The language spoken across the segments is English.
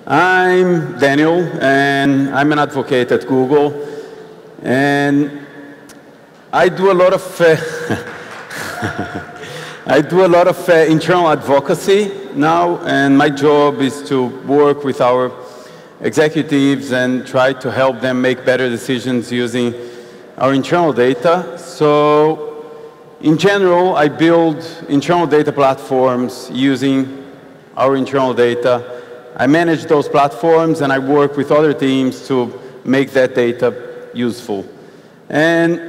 I'm Daniel, and I'm an advocate at Google. And I do a lot of internal advocacy now, and my job is to work with our executives and try to help them make better decisions using our internal data. So in general, I build internal data platforms using our internal data. I manage those platforms, and I work with other teams to make that data useful. And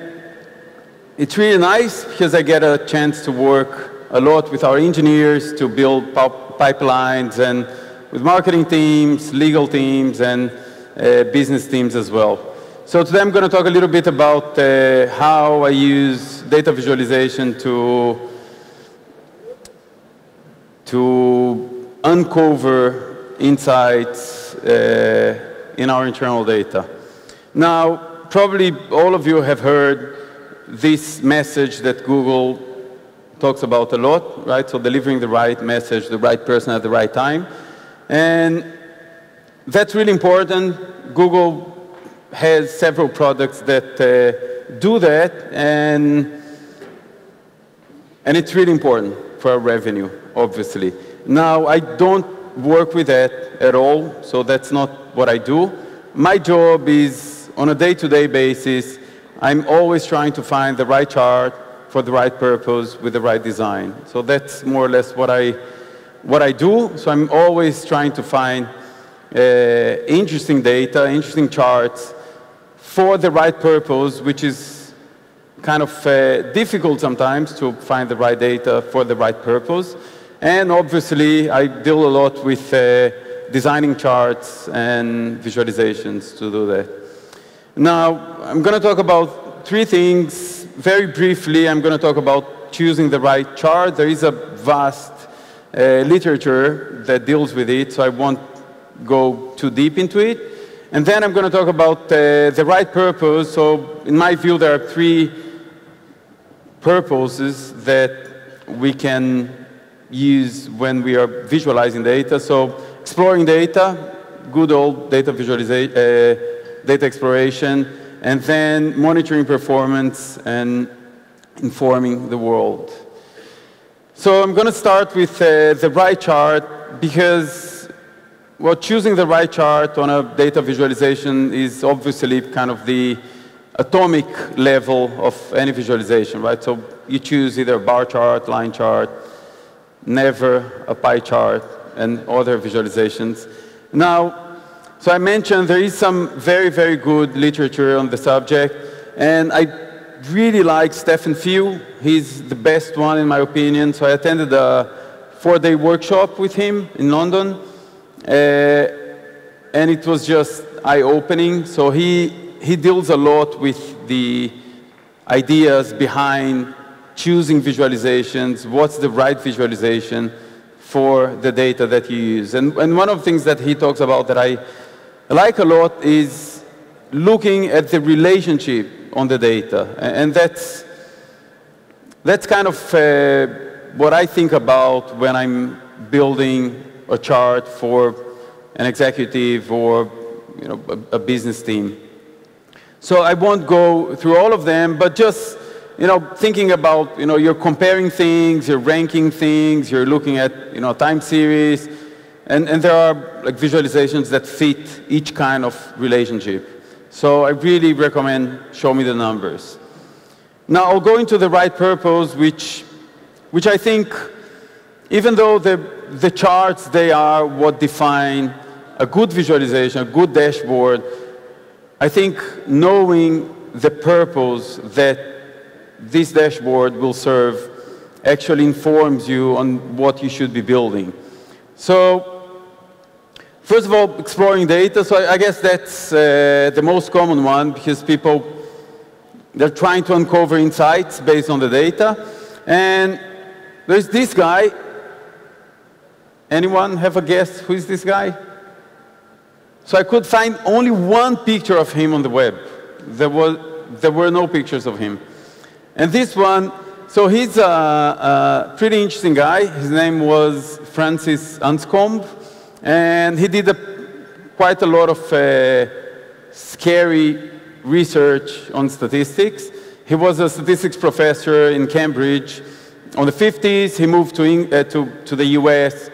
it's really nice because I get a chance to work a lot with our engineers to build pipelines, and with marketing teams, legal teams, and business teams as well. So today I'm going to talk a little bit about how I use data visualization to uncover insights in our internal data. Now, probably all of you have heard this message that Google talks about a lot, right? So delivering the right message, the right person at the right time. And that's really important. Google has several products that do that, and it's really important for our revenue, obviously. Now, I don't work with that at all, so that's not what I do. My job is, on a day-to-day basis, I'm always trying to find the right chart for the right purpose with the right design. So that's more or less what I do. So I'm always trying to find interesting data, interesting charts for the right purpose, which is kind of difficult sometimes to find the right data for the right purpose. And obviously, I deal a lot with designing charts and visualizations to do that. Now, I'm going to talk about three things. Very briefly, I'm going to talk about choosing the right chart. There is a vast literature that deals with it, so I won't go too deep into it. And then I'm going to talk about the right purpose. So in my view, there are three purposes that we can use when we are visualizing data. So exploring data, good old data visualization, data exploration, and then monitoring performance and informing the world. So I'm going to start with the right chart, because choosing the right chart on a data visualization is obviously kind of the atomic level of any visualization, right? So you choose either a bar chart, line chart, never a pie chart, and other visualizations. Now, so I mentioned there is some very, very good literature on the subject, and I really like Stephen Few. He's the best one in my opinion. So I attended a 4-day workshop with him in London, and it was just eye-opening. So he deals a lot with the ideas behind choosing visualizations, what's the right visualization for the data that you use. And one of the things that he talks about that I like a lot is looking at the relationship on the data. And that's kind of what I think about when I'm building a chart for an executive or a business team. So I won't go through all of them, but just thinking about, you're comparing things, you're ranking things, you're looking at, time series, and there are like visualizations that fit each kind of relationship. So I really recommend Show Me the Numbers. Now I'll go into the right purpose, which I think, even though the charts, they are what define a good visualization, a good dashboard, I think knowing the purpose that this dashboard will serve actually informs you on what you should be building. So first of all, exploring data. So I guess that's the most common one, because they're trying to uncover insights based on the data. And there's this guy. Anyone have a guess who is this guy? So I could find only one picture of him on the web. There were no pictures of him. And this one, so he's a pretty interesting guy. His name was Francis Anscombe, and he did quite a lot of scary research on statistics. He was a statistics professor in Cambridge. On the 50s, he moved to the US.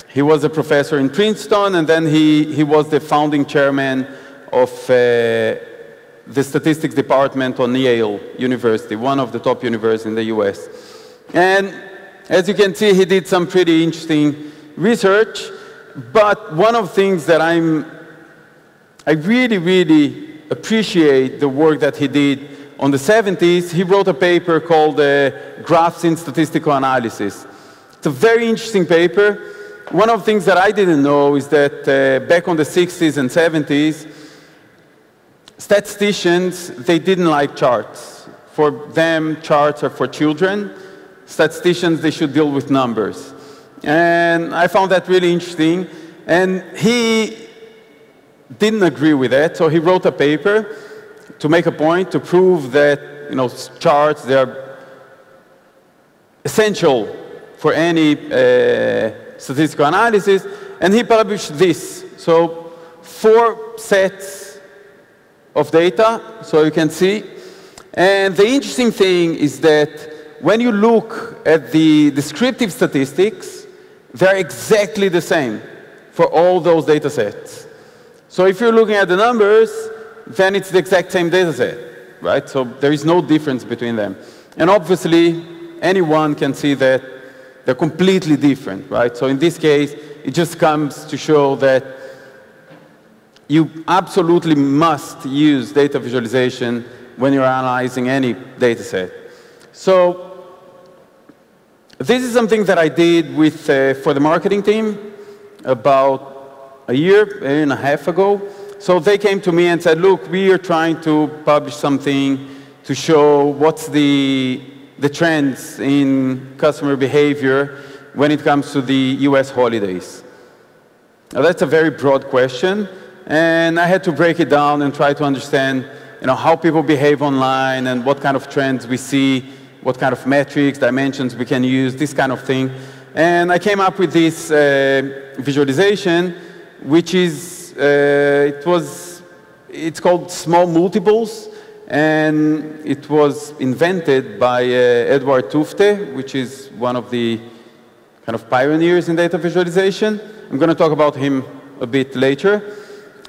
He was a professor in Princeton, and then he was the founding chairman of the statistics department on Yale University, one of the top universities in the US. And as you can see, he did some pretty interesting research, but one of the things that I really, really appreciate the work that he did on the 70s, he wrote a paper called Graphs in Statistical Analysis. It's a very interesting paper. One of the things that I didn't know is that back on the 60s and 70s, statisticians, they didn't like charts. For them, charts are for children. Statisticians, they should deal with numbers. And I found that really interesting. And he didn't agree with that, so he wrote a paper to make a point, to prove that, you know, charts, they are essential for any statistical analysis. And he published this. So 4 sets of data, so you can see. And the interesting thing is that when you look at the descriptive statistics, they're exactly the same for all those data sets. So if you're looking at the numbers, then it's the exact same data set, right? So there is no difference between them. And obviously, anyone can see that they're completely different, right? So in this case, it just comes to show that you absolutely must use data visualization when you're analyzing any data set. So this is something that I did with, for the marketing team about a year and a half ago. So they came to me and said, look, we are trying to publish something to show what's the trends in customer behavior when it comes to the US holidays. Now that's a very broad question, and I had to break it down and try to understand, you know, how people behave online and what kind of trends we see, what kind of metrics, dimensions we can use, this kind of thing. And I came up with this visualization, which is, it's called small multiples, and it was invented by Edward Tufte, which is one of the kind of pioneers in data visualization. I'm going to talk about him a bit later.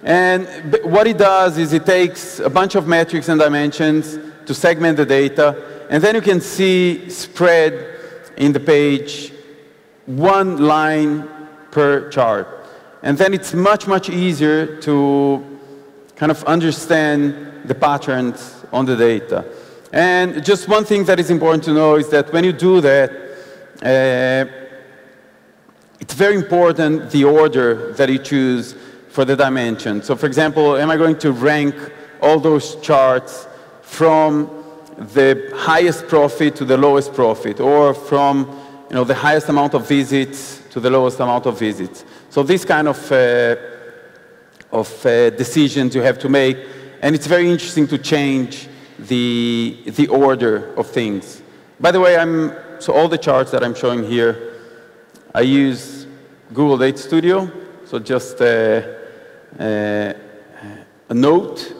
And what he does is he takes a bunch of metrics and dimensions to segment the data, and then you can see spread in the page 1 line per chart. And then it's much, much easier to kind of understand the patterns on the data. And just one thing that is important to know is that when you do that, it's very important the order that you choose for the dimension. So for example, am I going to rank all those charts from the highest profit to the lowest profit, or from, you know, the highest amount of visits to the lowest amount of visits? So this kind of decisions you have to make, and it's very interesting to change the order of things. By the way, so all the charts that I'm showing here, I use Google Data Studio, so just a note.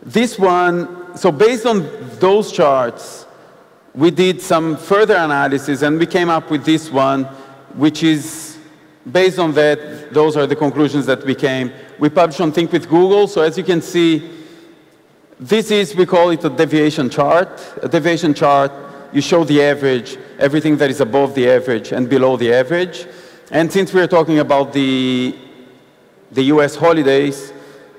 This one, so based on those charts, we did some further analysis, and we came up with this one, which is based on that. Those are the conclusions that we came. We published on Think with Google. So as you can see, this is, we call it a deviation chart. A deviation chart, you show the average, everything that is above the average and below the average. And since we're talking about the US holidays,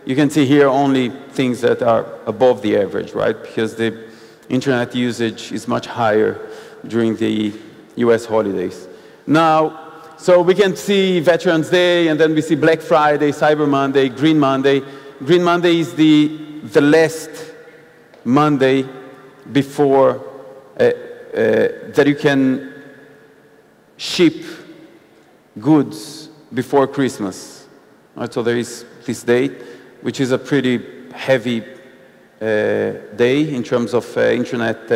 you can see here only things that are above the average, right? Because the internet usage is much higher during the US holidays. Now, so we can see Veterans Day, and then we see Black Friday, Cyber Monday, Green Monday. Green Monday is the last Monday before that you can ship goods before Christmas. Right, so there is this date, which is a pretty heavy day in terms of internet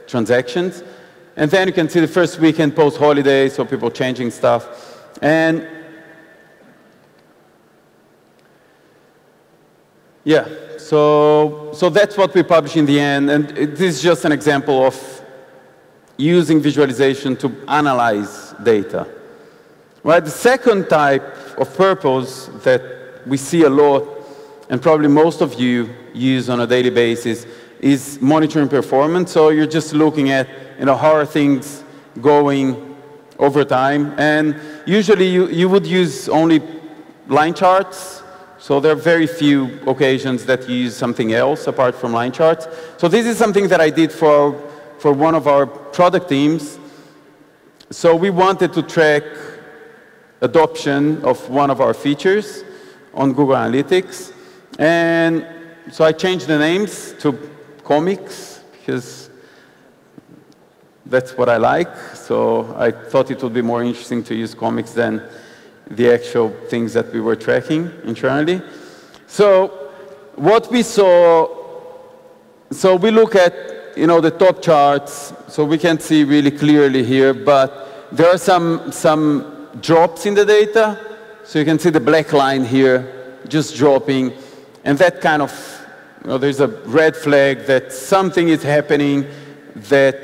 transactions. And then you can see the first weekend post-holiday, so people changing stuff. And Yeah, so that's what we publish in the end, and this is just an example of using visualization to analyze data. Right, the second type of purpose that we see a lot, and probably most of you use on a daily basis, is monitoring performance. So you're just looking at, how are things going over time, and usually you would use only line charts. So there are very few occasions that you use something else apart from line charts. So this is something that I did for one of our product teams. So we wanted to track adoption of one of our features on Google Analytics. And so I changed the names to comics because that's what I like. So I thought it would be more interesting to use comics than the actual things that we were tracking internally. So what we saw, so we look at the top charts, so we can't see really clearly here, but there are some drops in the data. So you can see the black line here just dropping, and that kind of, there's a red flag that something is happening, that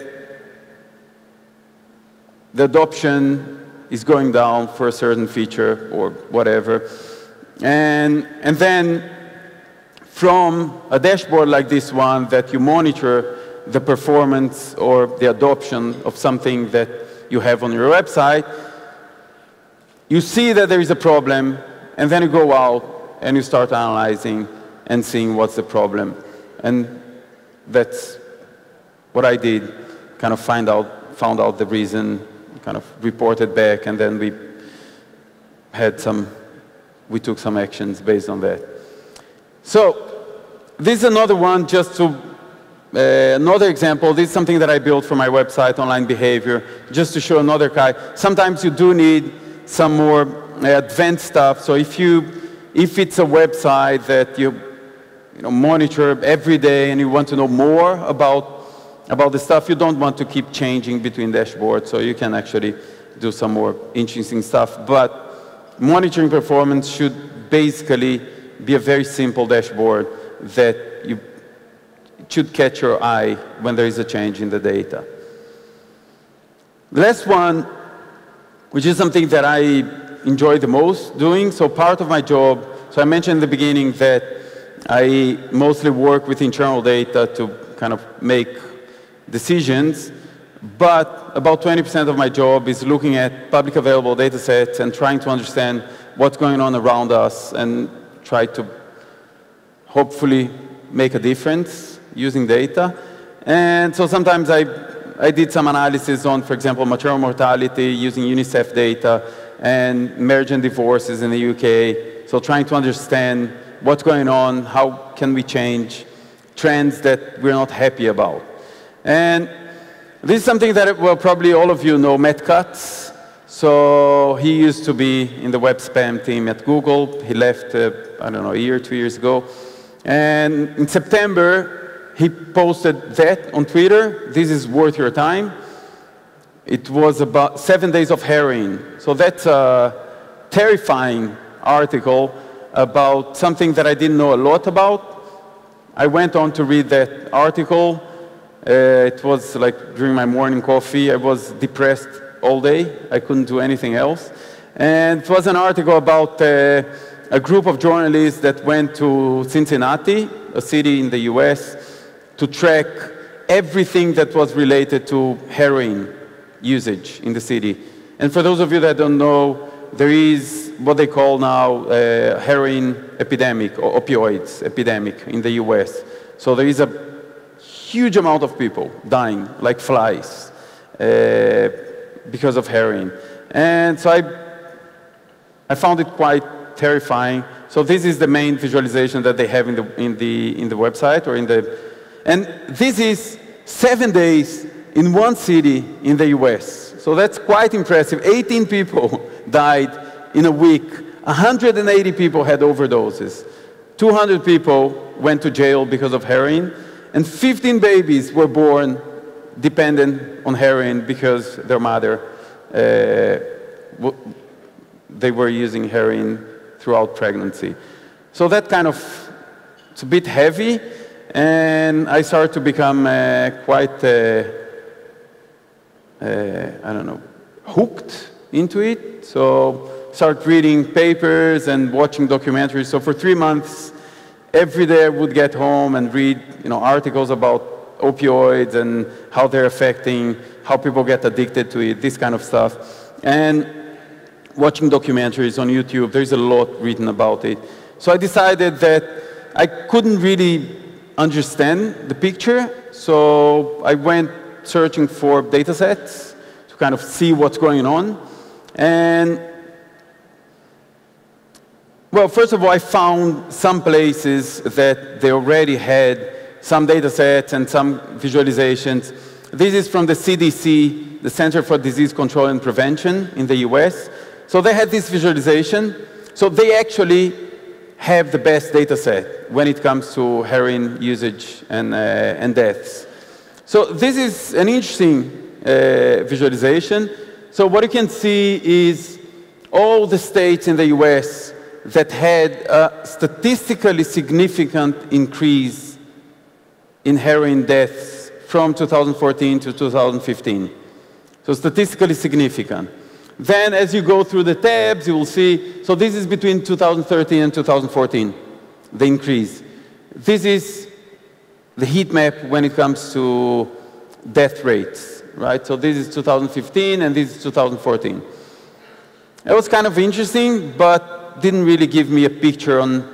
the adoption is going down for a certain feature or whatever. And then from a dashboard like this one that you monitor the performance or the adoption of something that you have on your website, you see that there is a problem, and then you go out and you start analyzing and seeing what's the problem. And that's what I did, kind of found out the reason, kind of reported back, and then we took some actions based on that. So this is another one, just to another example. This is something that I built for my website, Online Behavior, just to show another kind. Sometimes you do need some more advanced stuff. So if it's a website that you monitor every day and you want to know more about the stuff, you don't want to keep changing between dashboards, so you can actually do some more interesting stuff. But monitoring performance should basically be a very simple dashboard that should catch your eye when there is a change in the data. The last one, which is something that I enjoy the most doing, so part of my job, so I mentioned in the beginning that I mostly work with internal data to kind of make decisions, but about 20% of my job is looking at public available data sets and trying to understand what's going on around us and try to hopefully make a difference using data. And so sometimes I did some analysis on, for example, maternal mortality using UNICEF data and marriage and divorces in the UK. So trying to understand what's going on, how can we change trends that we're not happy about. And this is something that, well, probably all of you know Matt Cutts. So he used to be in the web spam team at Google. He left, I don't know, a year, 2 years ago. And in September, he posted that on Twitter. This is worth your time. It was about 7 days of heroin. So that's a terrifying article about something that I didn't know a lot about. I went on to read that article. It was like during my morning coffee. I was depressed all day. I couldn't do anything else. And it was an article about a group of journalists that went to Cincinnati, a city in the US, to track everything that was related to heroin usage in the city. And for those of you that don't know, there is what they call now heroin epidemic, or opioids epidemic in the US. So there is a huge amount of people dying like flies because of heroin. And so I found it quite terrifying. So this is the main visualization that they have in the website, or and this is 7 days in one city in the US. So that's quite impressive. 18 people died in a week. 180 people had overdoses. 200 people went to jail because of heroin. And 15 babies were born dependent on heroin because their mother, they were using heroin throughout pregnancy. So that kind of it's a bit heavy, and I started to become quite, I don't know, hooked into it. So start reading papers and watching documentaries. So for 3 months, every day I would get home and read, articles about opioids and how they're affecting, how people get addicted to it, this kind of stuff. And watching documentaries on YouTube, there's a lot written about it. So I decided that I couldn't really understand the picture, so I went searching for data sets to kind of see what's going on. And well, first of all, I found some places that they already had some data sets and some visualizations. This is from the CDC, the Center for Disease Control and Prevention in the US. So they had this visualization. So they actually have the best data set when it comes to heroin usage and deaths. So this is an interesting visualization. So what you can see is all the states in the US that had a statistically significant increase in heroin deaths from 2014 to 2015. So statistically significant. Then as you go through the tabs, you will see, so this is between 2013 and 2014, the increase. This is the heat map when it comes to death rates, right? So this is 2015 and this is 2014. It was kind of interesting, but didn't really give me a picture on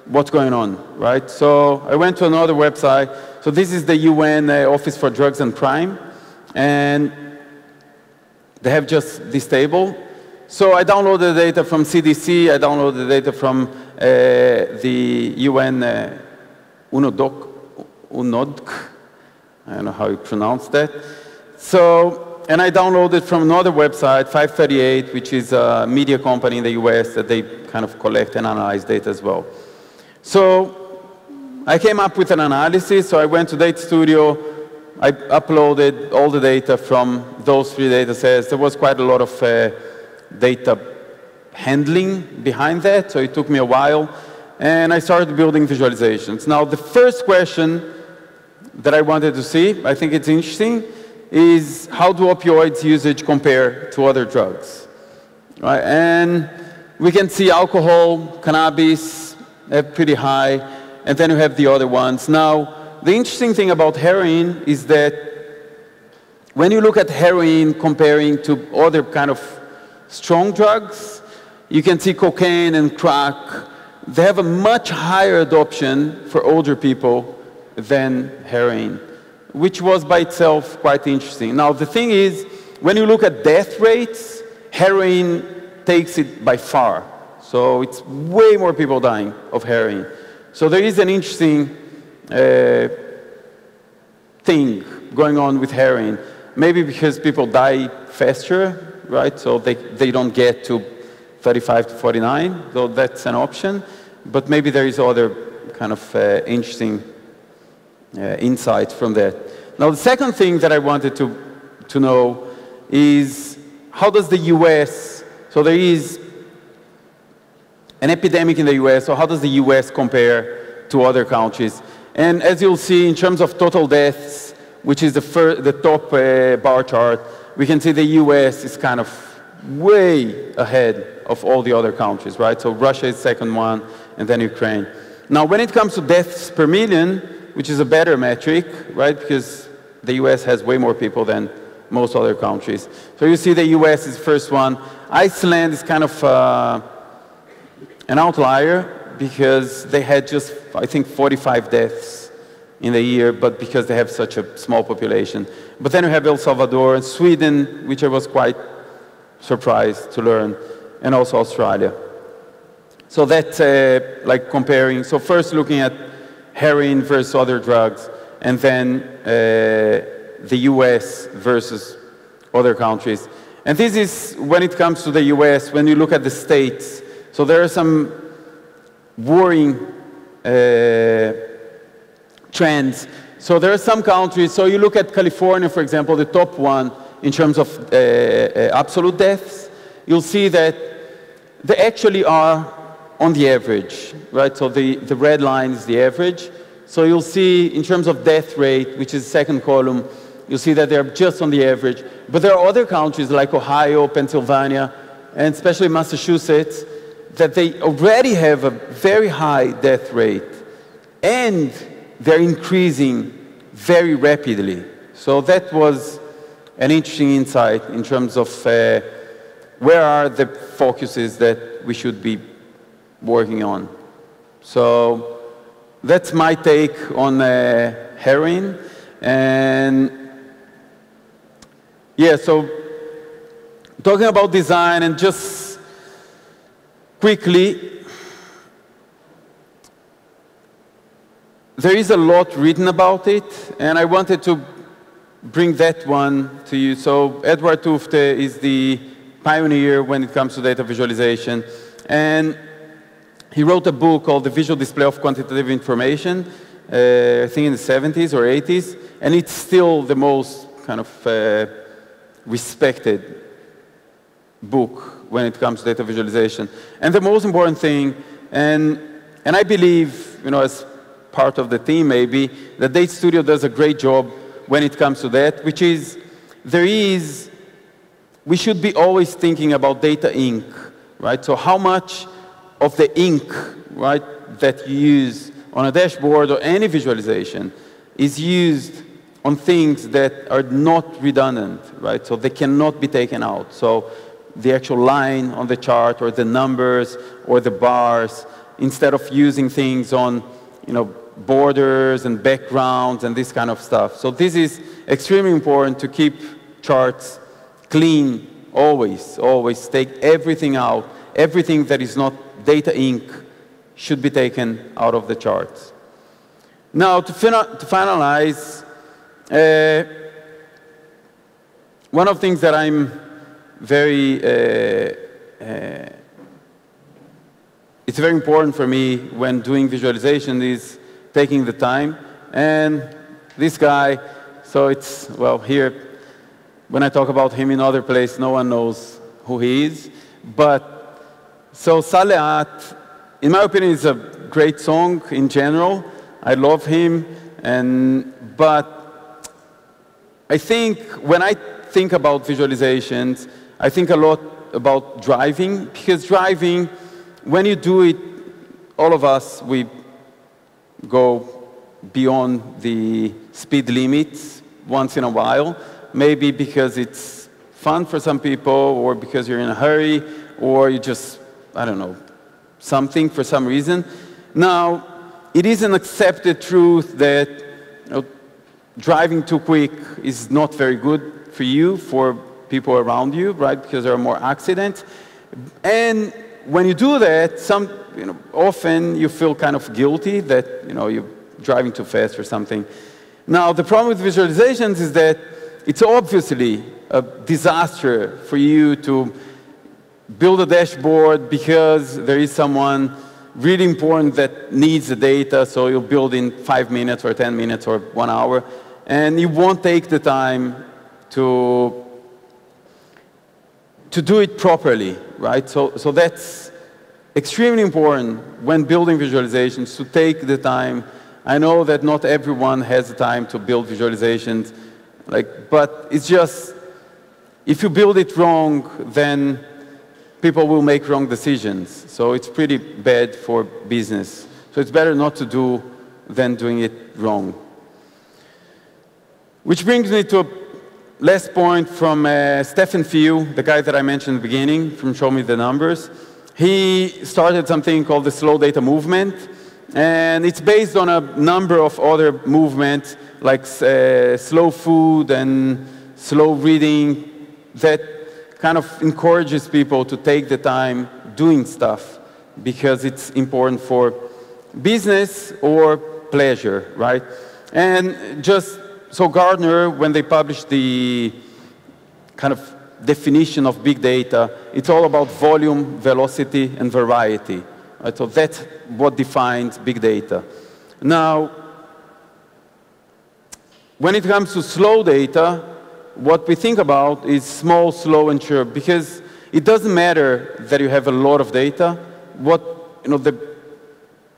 what's going on, right? So I went to another website. So this is the UN Office for Drugs and Crime, and they have just this table. So I downloaded the data from CDC, I downloaded the data from the UN UNODC, I don't know how you pronounce that. So, and I downloaded from another website, 538, which is a media company in the US that they kind of collect and analyze data as well. So I came up with an analysis, so I went to Data Studio, I uploaded all the data from those 3 data sets. There was quite a lot of data handling behind that, so it took me a while. And I started building visualizations. Now, the first question that I wanted to see, I think it's interesting, is how do opioids usage compare to other drugs? Right? And we can see alcohol, cannabis, pretty high, and then you have the other ones. Now, the interesting thing about heroin is that when you look at heroin comparing to other kind of strong drugs, you can see cocaine and crack. They have a much higher adoption for older people than heroin, which was by itself quite interesting. Now, the thing is, when you look at death rates, heroin takes it by far. So it's way more people dying of heroin. So there is an interesting thing going on with heroin. Maybe because people die faster, right? So they don't get to 35 to 49, so that's an option. But maybe there is other kind of interesting insights from that. Now, the second thing that I wanted to know is how does the US, so there is an epidemic in the US, so how does the US compare to other countries? And as you'll see, in terms of total deaths, which is the top bar chart, we can see the US is kind of way ahead of all the other countries, right? So Russia is second one, and then Ukraine. Now, when it comes to deaths per million, which is a better metric, right? Because the US has way more people than most other countries. So you see the US is the first one. Iceland is kind of an outlier because they had just, I think, 45 deaths in the year, but because they have such a small population. But then you have El Salvador and Sweden, which I was quite surprised to learn, and also Australia. So that's like comparing. So first looking at heroin versus other drugs, and then the US versus other countries. And this is when it comes to the US, when you look at the states. So there are some worrying trends. So there are some countries, so you look at California, for example, the top one in terms of absolute deaths, you'll see that there actually are on the average, right? So the red line is the average. So you'll see in terms of death rate, which is the second column, you'll see that they're just on the average. But there are other countries like Ohio, Pennsylvania, and especially Massachusetts, that they already have a very high death rate, and they're increasing very rapidly. So that was an interesting insight in terms of where are the focuses that we should be working on. So that's my take on heroin. And yeah, so talking about design, and just quickly, there is a lot written about it, and I wanted to bring that one to you. So Edward Tufte is the pioneer when it comes to data visualization, and he wrote a book called The Visual Display of Quantitative Information, I think in the 70s or 80s, and it's still the most kind of respected book when it comes to data visualization. And the most important thing, and I believe, you know, as part of the team maybe, that Data Studio does a great job when it comes to that, which is, we should be always thinking about data ink, right? So how much of the ink, right, that you use on a dashboard or any visualization is used on things that are not redundant, right? So they cannot be taken out. So the actual line on the chart, or the numbers, or the bars, instead of using things on, you know, borders and backgrounds and this kind of stuff. So this is extremely important to keep charts clean, always, always. Take everything out. Everything that is not data ink should be taken out of the charts. Now, to finalize, one of the things that I'm very, it's very important for me when doing visualization is taking the time. And this guy, so it's, well, here, when I talk about him in other places, no one knows who he is. But, so Saleat, in my opinion, is a great song in general. I love him, but I think when I think about visualizations, I think a lot about driving, because driving, when you do it, all of us, we go beyond the speed limits once in a while, maybe because it's fun for some people, or because you're in a hurry, or you just, I don't know, something for some reason. Now, it is an accepted truth that, you know, driving too quick is not very good for you, for people around you, right? Because there are more accidents. And when you do that, often you feel kind of guilty that, you know, you're driving too fast or something. Now, the problem with visualizations is that it's obviously a disaster for you to build a dashboard because there is someone really important that needs the data, so you'll build in 5 minutes or 10 minutes or 1 hour, and you won't take the time to do it properly, right? So that's extremely important when building visualizations, to take the time. I know that not everyone has the time to build visualizations, but it's just, if you build it wrong, then people will make wrong decisions. So it's pretty bad for business. So it's better not to do than doing it wrong. Which brings me to a last point from Stephen Few, the guy that I mentioned at the beginning, from Show Me the Numbers. He started something called the Slow Data Movement, and it's based on a number of other movements, like slow food and slow reading, that kind of encourages people to take the time doing stuff because it's important for business or pleasure, right? And just so Gartner, when they published the kind of definition of big data, it's all about volume, velocity, and variety. Right? So that's what defines big data. Now, when it comes to slow data, what we think about is small, slow, and sure, because it doesn't matter that you have a lot of data. What the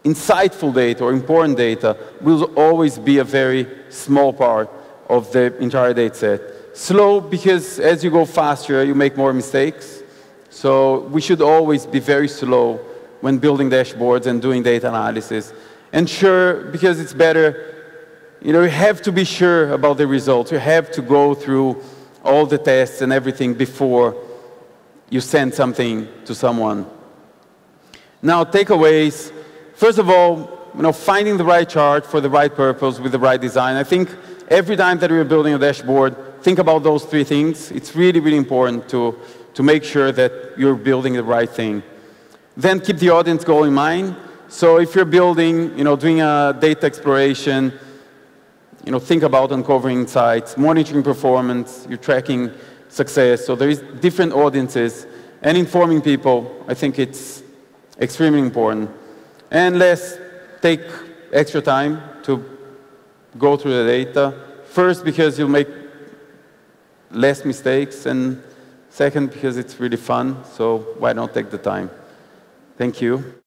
insightful data or important data will always be a very small part of the entire data set. Slow because as you go faster, you make more mistakes. So we should always be very slow when building dashboards and doing data analysis. And sure, because it's better, you have to be sure about the results. You have to go through all the tests and everything before you send something to someone. Now, takeaways. First of all, finding the right chart for the right purpose with the right design. I think every time that we're building a dashboard, think about those three things. It's really, really important to make sure that you're building the right thing. Then keep the audience goal in mind. So if you're building, doing a data exploration, think about uncovering insights, monitoring performance, you're tracking success. So there is different audiences, and informing people, I think it's extremely important. And let's take extra time to go through the data. First, because you'll make less mistakes, and second, because it's really fun. So why not take the time? Thank you.